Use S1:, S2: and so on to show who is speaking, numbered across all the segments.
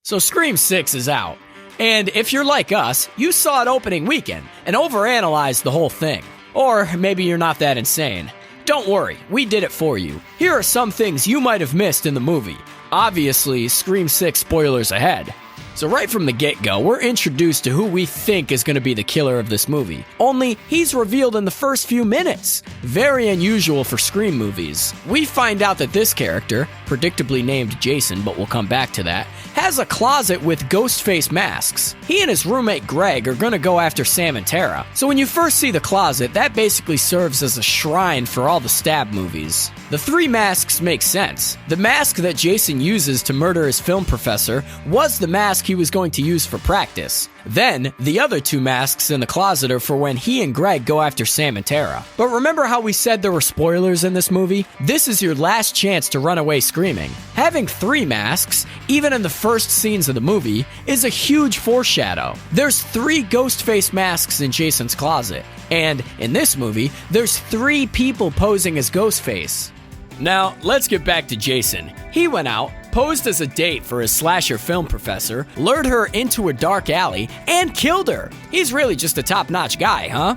S1: So Scream 6 is out, and if you're like us, you saw it opening weekend and overanalyzed the whole thing. Or maybe you're not that insane. Don't worry, we did it for you. Here are some things you might have missed in the movie. Obviously, Scream 6 spoilers ahead. So right from the get-go, we're introduced to who we think is going to be the killer of this movie. Only, he's revealed in the first few minutes. Very unusual for Scream movies. We find out that this character, predictably named Jason, but we'll come back to that, has a closet with ghost face masks. He and his roommate Greg are going to go after Sam and Tara. So when you first see the closet, that basically serves as a shrine for all the stab movies. The three masks make sense. The mask that Jason uses to murder his film professor was the mask he was going to use for practice. Then, the other two masks in the closet are for when he and Greg go after Sam and Tara. But remember how we said there were spoilers in this movie? This is your last chance to run away screaming. Having three masks, even in the first scenes of the movie, is a huge foreshadow. There's three ghost face masks in Jason's closet. And, in this movie, there's three people posing as Ghostface. Now, let's get back to Jason. He went out, posed as a date for his slasher film professor, lured her into a dark alley, and killed her. He's really just a top-notch guy, huh?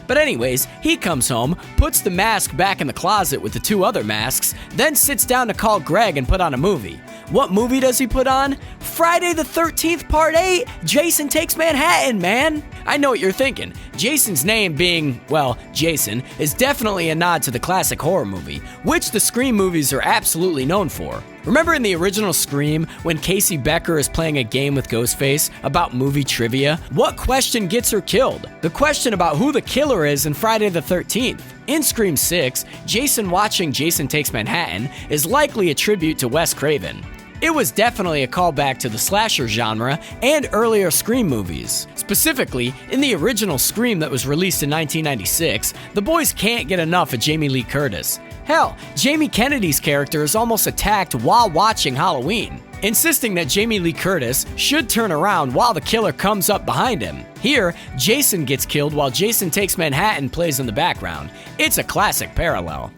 S1: But anyways, he comes home, puts the mask back in the closet with the two other masks, then sits down to call Greg and put on a movie. What movie does he put on? Friday the 13th Part 8, Jason Takes Manhattan, man! I know what you're thinking. Jason's name being, well, Jason, is definitely a nod to the classic horror movie, which the Scream movies are absolutely known for. Remember in the original Scream, when Casey Becker is playing a game with Ghostface about movie trivia? What question gets her killed? The question about who the killer is in Friday the 13th. In Scream 6, Jason watching Jason Takes Manhattan is likely a tribute to Wes Craven. It was definitely a callback to the slasher genre and earlier Scream movies. Specifically, in the original Scream that was released in 1996, the boys can't get enough of Jamie Lee Curtis. Hell, Jamie Kennedy's character is almost attacked while watching Halloween, insisting that Jamie Lee Curtis should turn around while the killer comes up behind him. Here, Jason gets killed while Jason Takes Manhattan plays in the background. It's a classic parallel.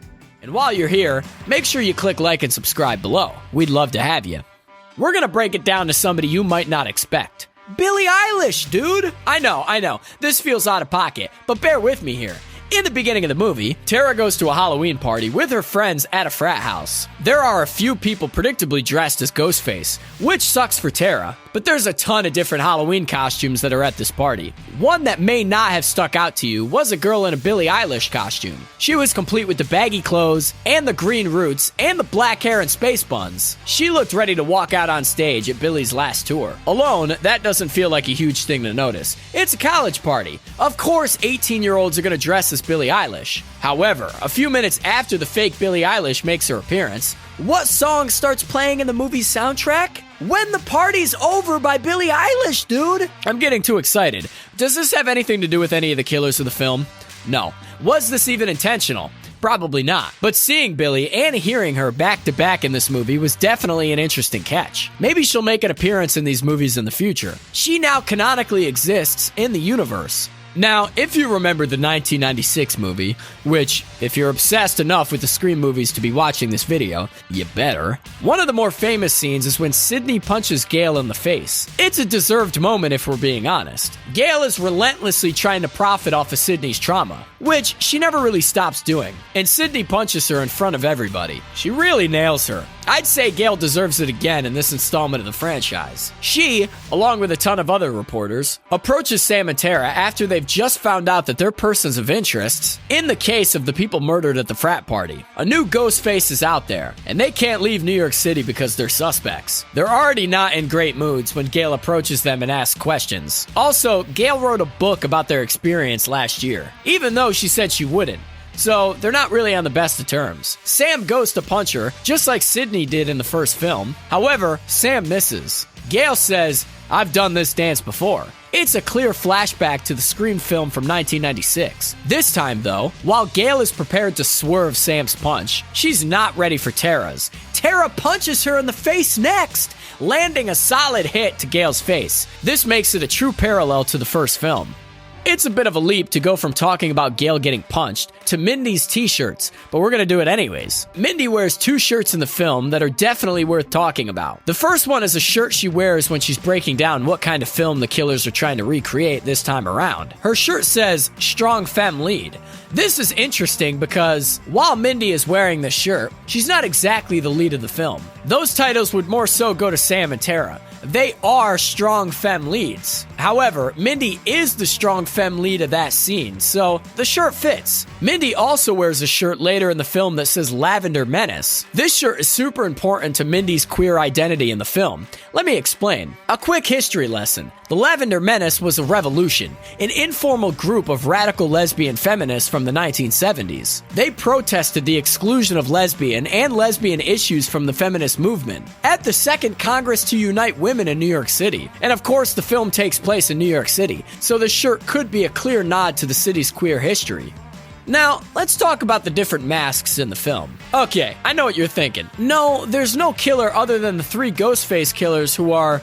S1: And while you're here, make sure you click like and subscribe below. We'd love to have you. We're gonna break it down to somebody you might not expect. Billie Eilish, dude! I know, this feels out of pocket, but bear with me here. In the beginning of the movie, Tara goes to a Halloween party with her friends at a frat house. There are a few people predictably dressed as Ghostface, which sucks for Tara, but there's a ton of different Halloween costumes that are at this party. One that may not have stuck out to you was a girl in a Billie Eilish costume. She was complete with the baggy clothes, and the green roots, and the black hair and space buns. She looked ready to walk out on stage at Billie's last tour. Alone, that doesn't feel like a huge thing to notice. It's a college party. Of course, 18-year-olds are gonna dress as Billie Eilish. However, a few minutes after the fake Billie Eilish makes her appearance, what song starts playing in the movie's soundtrack? When the Party's Over by Billie Eilish, dude! I'm getting too excited. Does this have anything to do with any of the killers of the film? No. Was this even intentional? Probably not. But seeing Billie and hearing her back to back in this movie was definitely an interesting catch. Maybe she'll make an appearance in these movies in the future. She now canonically exists in the universe. Now, if you remember the 1996 movie, which, if you're obsessed enough with the Scream movies to be watching this video, you better, one of the more famous scenes is when Sidney punches Gale in the face. It's a deserved moment if we're being honest. Gale is relentlessly trying to profit off of Sidney's trauma, which she never really stops doing, and Sidney punches her in front of everybody. She really nails her. I'd say Gale deserves it again in this installment of the franchise. She, along with a ton of other reporters, approaches Sam and Tara after they've just found out that they're persons of interest in the case of the people murdered at the frat party. A new ghost face is out there, and they can't leave New York City because they're suspects. They're already not in great moods when Gale approaches them and asks questions. Also, Gale wrote a book about their experience last year, even though she said she wouldn't. So, they're not really on the best of terms. Sam goes to punch her, just like Sidney did in the first film. However, Sam misses. Gale says, "I've done this dance before." It's a clear flashback to the Scream film from 1996. This time, though, while Gale is prepared to swerve Sam's punch, she's not ready for Tara's. Tara punches her in the face next, landing a solid hit to Gale's face. This makes it a true parallel to the first film. It's a bit of a leap to go from talking about Gail getting punched to Mindy's t-shirts, but we're gonna do it anyways. Mindy wears 2 shirts in the film that are definitely worth talking about. The first one is a shirt she wears when she's breaking down what kind of film the killers are trying to recreate this time around. Her shirt says, "Strong Femme Lead." This is interesting because while Mindy is wearing this shirt, she's not exactly the lead of the film. Those titles would more so go to Sam and Tara. They are strong femme leads. However, Mindy is the strong femme lead of that scene, so the shirt fits. Mindy also wears a shirt later in the film that says Lavender Menace. This shirt is super important to Mindy's queer identity in the film. Let me explain. A quick history lesson. The Lavender Menace was a revolution, an informal group of radical lesbian feminists from the 1970s. They protested the exclusion of lesbian and lesbian issues from the feminist movement at the Second Congress to Unite Women in New York City. And of course, the film takes place in New York City, so the shirt could be a clear nod to the city's queer history. Now, let's talk about the different masks in the film. Okay, I know what you're thinking. No, there's no killer other than the 3 Ghostface killers who are,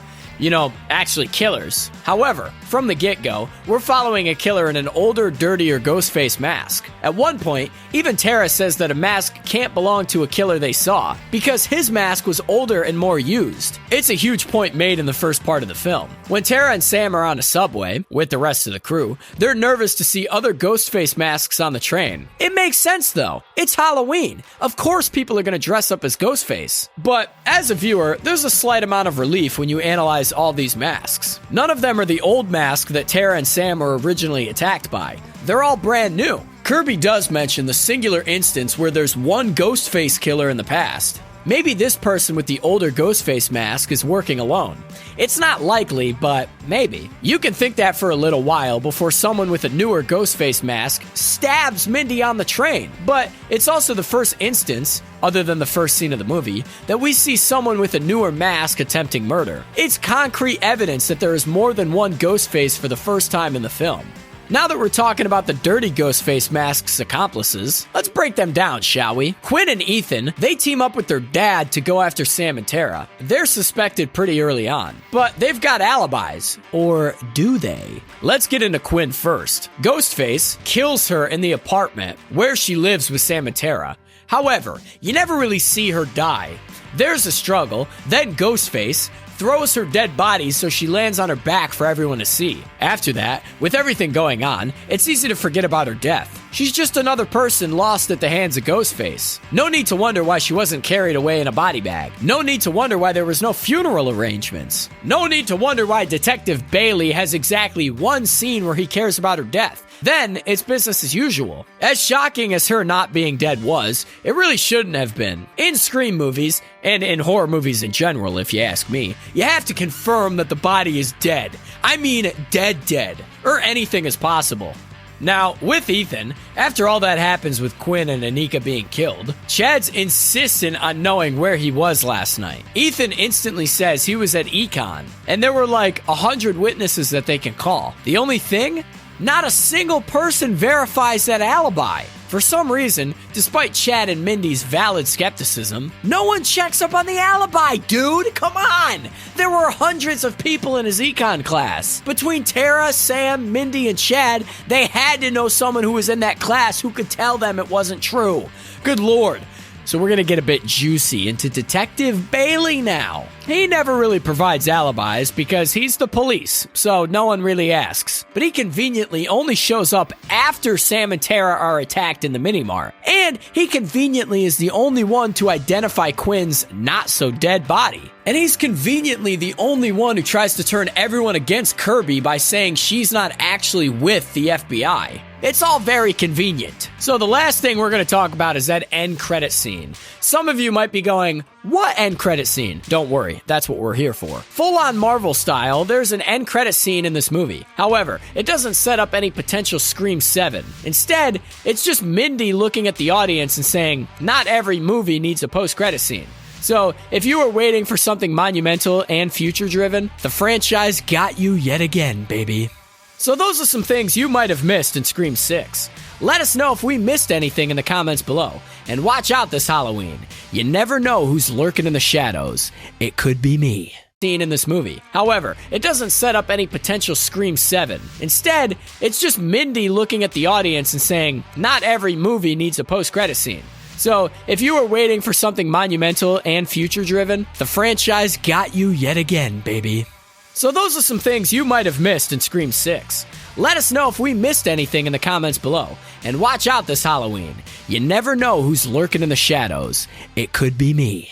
S1: actually killers. However, from the get-go, we're following a killer in an older, dirtier Ghostface mask. At one point, even Tara says that a mask can't belong to a killer they saw, because his mask was older and more used. It's a huge point made in the first part of the film. When Tara and Sam are on a subway, with the rest of the crew, they're nervous to see other Ghostface masks on the train. It makes sense though. It's Halloween. Of course people are gonna dress up as Ghostface. But, as a viewer, there's a slight amount of relief when you analyze all these masks. None of them are the old mask that Tara and Sam were originally attacked by. They're all brand new. Kirby does mention the singular instance where there's one Ghostface killer in the past. Maybe this person with the older Ghostface mask is working alone. It's not likely, but maybe. You can think that for a little while before someone with a newer Ghostface mask stabs Mindy on the train. But it's also the first instance, other than the first scene of the movie, that we see someone with a newer mask attempting murder. It's concrete evidence that there is more than one Ghostface for the first time in the film. Now that we're talking about the dirty Ghostface mask's accomplices, let's break them down, shall we? Quinn and Ethan, they team up with their dad to go after Sam and Tara. They're suspected pretty early on, but they've got alibis. Or do they? Let's get into Quinn first. Ghostface kills her in the apartment where she lives with Sam and Tara. However, you never really see her die. There's a struggle, then Ghostface throws her dead body so she lands on her back for everyone to see. After that, with everything going on, it's easy to forget about her death. She's just another person lost at the hands of Ghostface. No need to wonder why she wasn't carried away in a body bag. No need to wonder why there was no funeral arrangements. No need to wonder why Detective Bailey has exactly one scene where he cares about her death. Then, it's business as usual. As shocking as her not being dead was, it really shouldn't have been. In Scream movies, and in horror movies in general, if you ask me, you have to confirm that the body is dead. I mean dead, or anything is possible. Now, with Ethan, after all that happens with Quinn and Anika being killed, Chad's insistent on knowing where he was last night. Ethan instantly says he was at Econ, and there were like 100 witnesses that they can call. The only thing? Not a single person verifies that alibi. For some reason, despite Chad and Mindy's valid skepticism, no one checks up on the alibi, dude! Come on! There were hundreds of people in his econ class. Between Tara, Sam, Mindy, and Chad, they had to know someone who was in that class who could tell them it wasn't true. Good lord. So we're gonna get a bit juicy into Detective Bailey now. He never really provides alibis because he's the police, so no one really asks. But he conveniently only shows up after Sam and Tara are attacked in the mini-mart. And he conveniently is the only one to identify Quinn's not-so-dead body. And he's conveniently the only one who tries to turn everyone against Kirby by saying she's not actually with the FBI. It's all very convenient. So the last thing we're going to talk about is that end credit scene. Some of you might be going, what end credit scene? Don't worry, that's what we're here for. Full-on Marvel style, there's an end credit scene in this movie. However, it doesn't set up any potential Scream 7. Instead, it's just Mindy looking at the audience and saying, not every movie needs a post-credit scene. So, if you were waiting for something monumental and future-driven, the franchise got you yet again, baby. So those are some things you might have missed in Scream 6. Let us know if we missed anything in the comments below. And watch out this Halloween. You never know who's lurking in the shadows. It could be me. scene in this movie. However, it doesn't set up any potential Scream 7. Instead, it's just Mindy looking at the audience and saying, not every movie needs a post-credit scene. So, if you were waiting for something monumental and future-driven, the franchise got you yet again, baby. So those are some things you might have missed in Scream 6. Let us know if we missed anything in the comments below. And watch out this Halloween. You never know who's lurking in the shadows. It could be me.